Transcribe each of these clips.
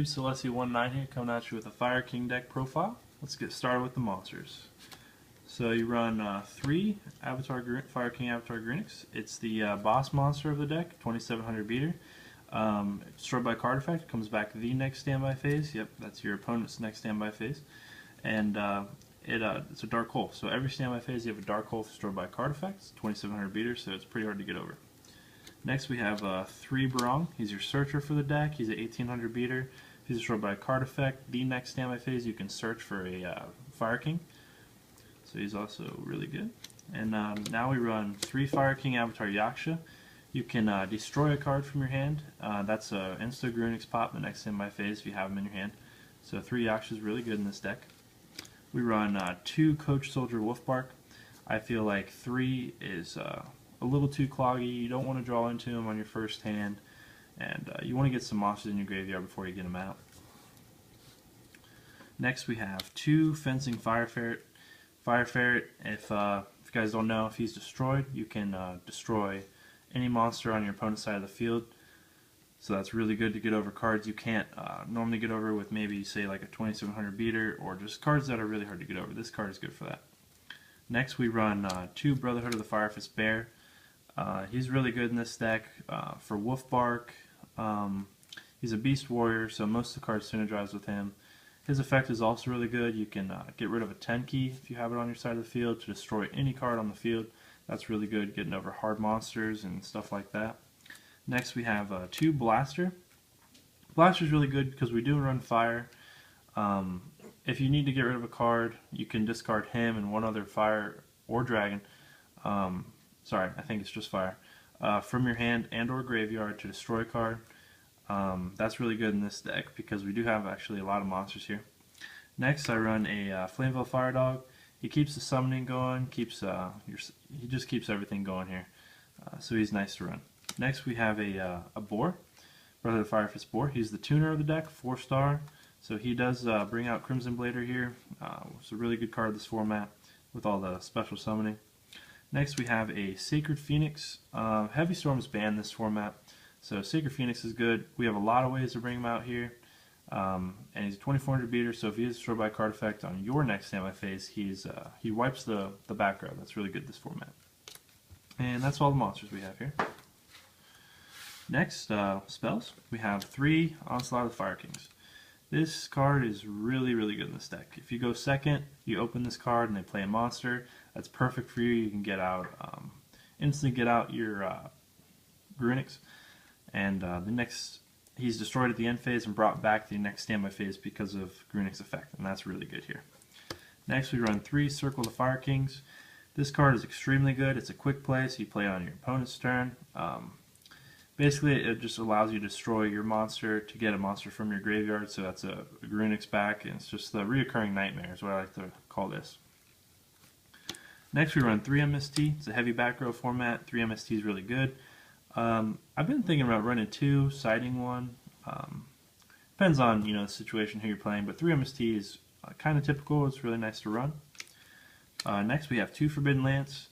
Celestia19 here, coming at you with a Fire King deck profile. Let's get started with the monsters. So you run 3 Fire King Avatar Greenix. It's the boss monster of the deck, 2700 beater. Destroyed by card effect, comes back the next standby phase. Yep, that's your opponent's next standby phase. And it's a dark hole. So every standby phase you have a dark hole destroyed by card effects, 2700 beater, so it's pretty hard to get over. Next we have 3 Barong. He's your searcher for the deck. He's an 1800 beater. If he's destroyed by a card effect, the next standby phase you can search for a Fire King. So he's also really good. And now we run 3 Fire King Avatar Yaksha. You can destroy a card from your hand. That's an Insta Grunix pop the next standby phase if you have them in your hand. So 3 Yaksha is really good in this deck. We run 2 Coach Soldier Wolfbark. I feel like 3 is a little too cloggy. You don't want to draw into them on your first hand, and you want to get some monsters in your graveyard before you get them out. Next we have 2 Fencing Fire Ferret. Fire Ferret, if you guys don't know, if he's destroyed, you can destroy any monster on your opponent's side of the field. So that's really good to get over cards you can't normally get over with maybe, say, like a 2700 beater, or just cards that are really hard to get over. This card is good for that. Next we run 2 Brotherhood of the Firefist Bear. He's really good in this deck for Wolfbark. He's a Beast Warrior, so most of the cards synergize with him. His effect is also really good. You can get rid of a 10 key if you have it on your side of the field to destroy any card on the field. That's really good, getting over hard monsters and stuff like that. Next we have 2 Blaster. Blaster is really good because we do run fire. If you need to get rid of a card, you can discard him and one other fire or dragon. Sorry, I think it's just fire. From your hand and or graveyard to destroy a card. That's really good in this deck because we do have actually a lot of monsters here. Next I run a Flameville Fire Dog. He keeps the summoning going, he just keeps everything going here. So he's nice to run. Next we have a Boar, Brother of the Firefist Boar. He's the tuner of the deck, 4-star. So he does bring out Crimson Blader here. It's a really good card in this format with all the special summoning. Next we have a Sacred Phoenix. Heavy Storm is banned in this format, so Sacred Phoenix is good. We have a lot of ways to bring him out here. And he's a 2400 beater, so if he is destroyed by a card effect on your next standby phase, he wipes the back row. That's really good this format. And that's all the monsters we have here. Next, spells. We have 3 Onslaught of the Fire Kings. This card is really, really good in this deck. If you go second, you open this card and they play a monster. That's perfect for you. You can get out, instantly get out your Grunix, and the next, he's destroyed at the end phase and brought back the next standby phase because of Grunix effect, and that's really good here. Next we run 3 Circle of the Fire Kings. This card is extremely good. It's a quick play, so you play on your opponent's turn. Basically, it just allows you to destroy your monster to get a monster from your graveyard, so that's a Grunix back, and it's just the reoccurring nightmare is what I like to call this. Next we run 3 MST. It's a heavy back row format. 3 MST is really good. I've been thinking about running 2, siding 1. Depends on the situation who you're playing, but 3 MST is kind of typical. It's really nice to run. Next we have 2 Forbidden Lance.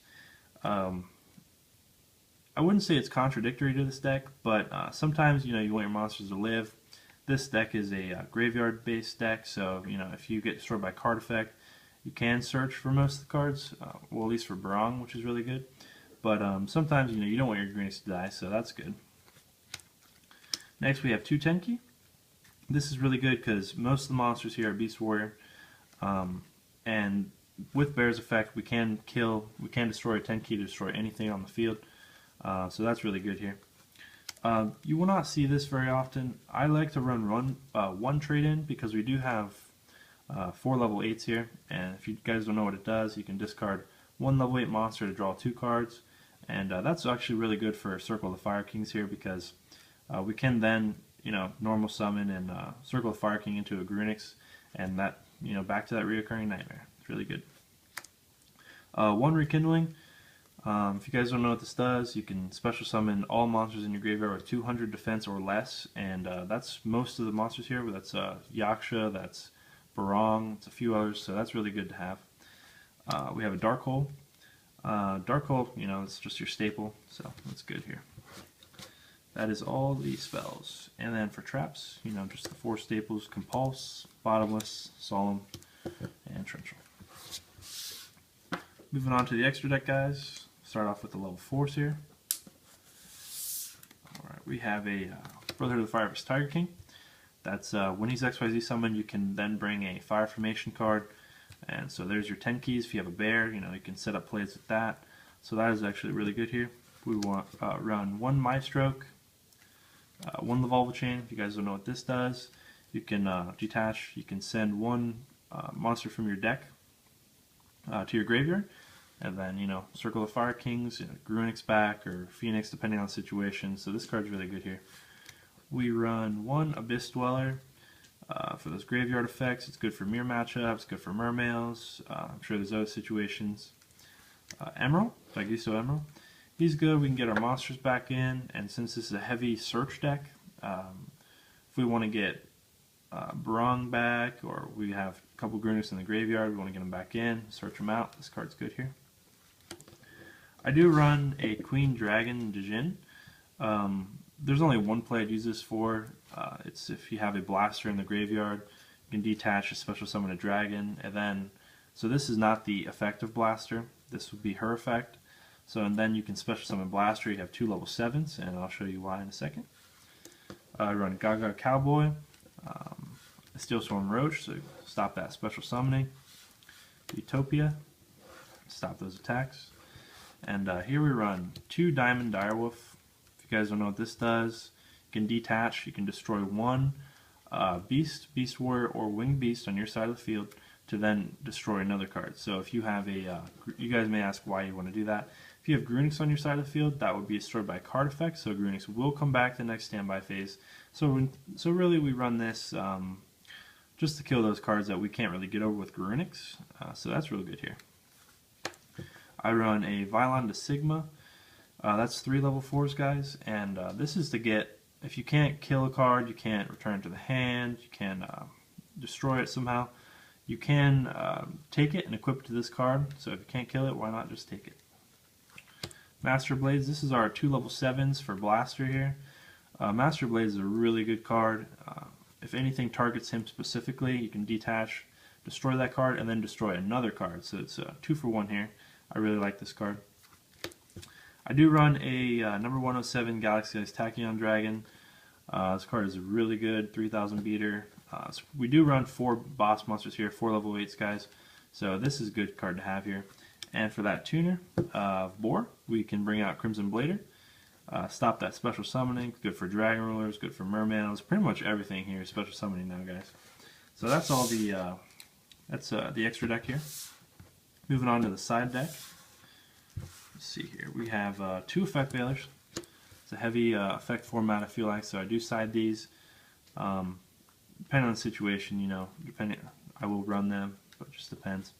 I wouldn't say it's contradictory to this deck, but sometimes you want your monsters to live. This deck is a graveyard-based deck, so if you get destroyed by card effect, you can search for most of the cards. Well, at least for Barong, which is really good. But sometimes you don't want your greenies to die, so that's good. Next we have 2 Tenki. This is really good because most of the monsters here are Beast Warrior, and with Bear's effect, we can destroy a Tenki to destroy anything on the field. So that's really good here. You will not see this very often. I like to run one trade-in because we do have 4 level 8s here, and if you guys don't know what it does, you can discard 1 level 8 monster to draw 2 cards, and that's actually really good for Circle of the Fire Kings here because we can then normal summon and Circle of the Fire King into a Grunix, and that back to that reoccurring nightmare. It's really good. 1 Rekindling. If you guys don't know what this does, you can special summon all monsters in your graveyard with 200 defense or less, and that's most of the monsters here. That's Yaksha, that's Barong, it's a few others, so that's really good to have. We have a Dark Hole. Dark Hole, it's just your staple, so that's good here. that is all the spells. And then for traps, you know, just the 4 staples: Compulse, Bottomless, Solemn, and Torrential. Moving on to the extra deck, guys. Start off with the level 4s here. Alright, we have a Brotherhood of the Fireverse Tiger King. That's when he's XYZ summoned, you can then bring a Fire Formation card. And so there's your 10 keys. If you have a bear, you know, you can set up plays with that. So that is actually really good here. We want run 1 Maestroke, 1 Lavalva Chain. If you guys don't know what this does, you can detach. You can send 1 monster from your deck to your graveyard, and then, you know, Circle of Fire Kings, you know, Grunic's back, or Phoenix, depending on the situation. So this card's really good here. We run 1 Abyss Dweller for those graveyard effects. It's good for mirror matchups, good for mermails. I'm sure there's other situations. Emerald, Dagiso Emerald. He's good. We can get our monsters back in, and since this is a heavy search deck, if we want to get Brung back, or we have a couple Grunics in the graveyard, we want to get them back in, search them out. This card's good here. I do run a Queen Dragon Djinn. There's only one play I'd use this for. It's if you have a blaster in the graveyard, you can detach a special summon a dragon, and then, so this is not the effect of blaster, this would be her effect. So, and then you can special summon blaster. You have 2 level 7s, and I'll show you why in a second. I run Gaga Cowboy, Steel Storm Roach, so stop that special summoning. Utopia, stop those attacks. And here we run 2 Diamond Direwolf. If you guys don't know what this does, you can detach, you can destroy 1 Beast, Beast Warrior, or Winged Beast on your side of the field to then destroy another card. So if you have a, you guys may ask why you want to do that. If you have Grunics on your side of the field, that would be destroyed by a card effect, so Grunics will come back the next standby phase. So really we run this just to kill those cards that we can't really get over with Grunics, so that's really good here. I run a Vylon de Sigma. That's 3 level 4s, guys, and this is to get, if you can't kill a card, you can't return it to the hand, you can destroy it somehow, you can take it and equip it to this card. So if you can't kill it, why not just take it? Master Blades, this is our 2 level 7s for Blaster here. Master Blades is a really good card. If anything targets him specifically, you can detach, destroy that card, and then destroy another card. So it's 2 for 1 here. I really like this card. I do run a number 107 Galaxy Ice Tachyon Dragon. This card is really good, 3000 beater. So we do run 4 boss monsters here, 4 level 8s, guys. So this is a good card to have here. And for that tuner, Boar, we can bring out Crimson Blader. Stop that special summoning. Good for Dragon Rulers, good for Mermaids. Pretty much everything here is special summoning now, guys. So that's all the the extra deck here. Moving on to the side deck. Let's see here. We have 2 Effect Veilers. It's a heavy effect format, I feel like, so I do side these. Depending on the situation, you know, I will run them, but it just depends.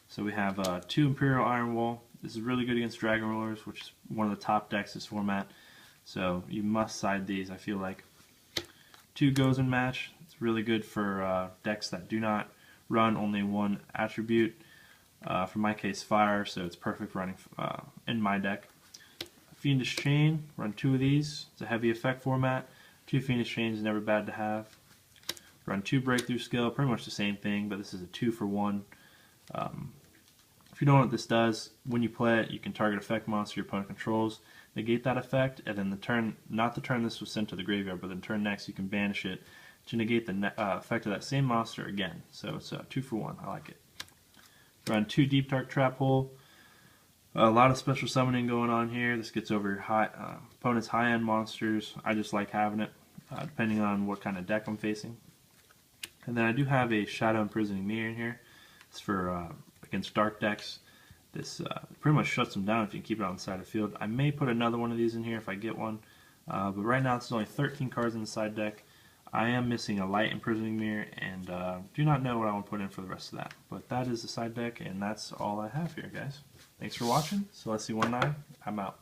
So we have 2 Imperial Iron Wall. This is really good against Dragon Rulers, which is one of the top decks this format. So you must side these, I feel like. 2 Gozen Match. It's really good for decks that do not run only 1 attribute. For my case, fire, so it's perfect running in my deck. Fiendish Chain, run 2 of these. It's a heavy effect format. 2 Fiendish Chains is never bad to have. Run 2 Breakthrough Skill, pretty much the same thing, but this is a 2 for 1. If you don't know what this does, when you play it, you can target effect monster your opponent controls, negate that effect, and then the turn, not the turn this was sent to the graveyard, but the turn next you can banish it to negate the effect of that same monster again. So it's a 2 for 1. I like it. Run 2 Deep Dark Trap Hole. A lot of special summoning going on here. This gets over your opponent's high-end monsters. I just like having it, depending on what kind of deck I'm facing. And then I do have a Shadow Imprisoning Mirror in here. It's for against dark decks. This pretty much shuts them down if you can keep it on the side of the field. I may put another one of these in here if I get one, but right now it's only 13 cards in the side deck. I am missing a Light Imprisoning Mirror, and do not know what I want to put in for the rest of that. But that is the side deck, and that's all I have here, guys. Thanks for watching. Celestia19, I'm out.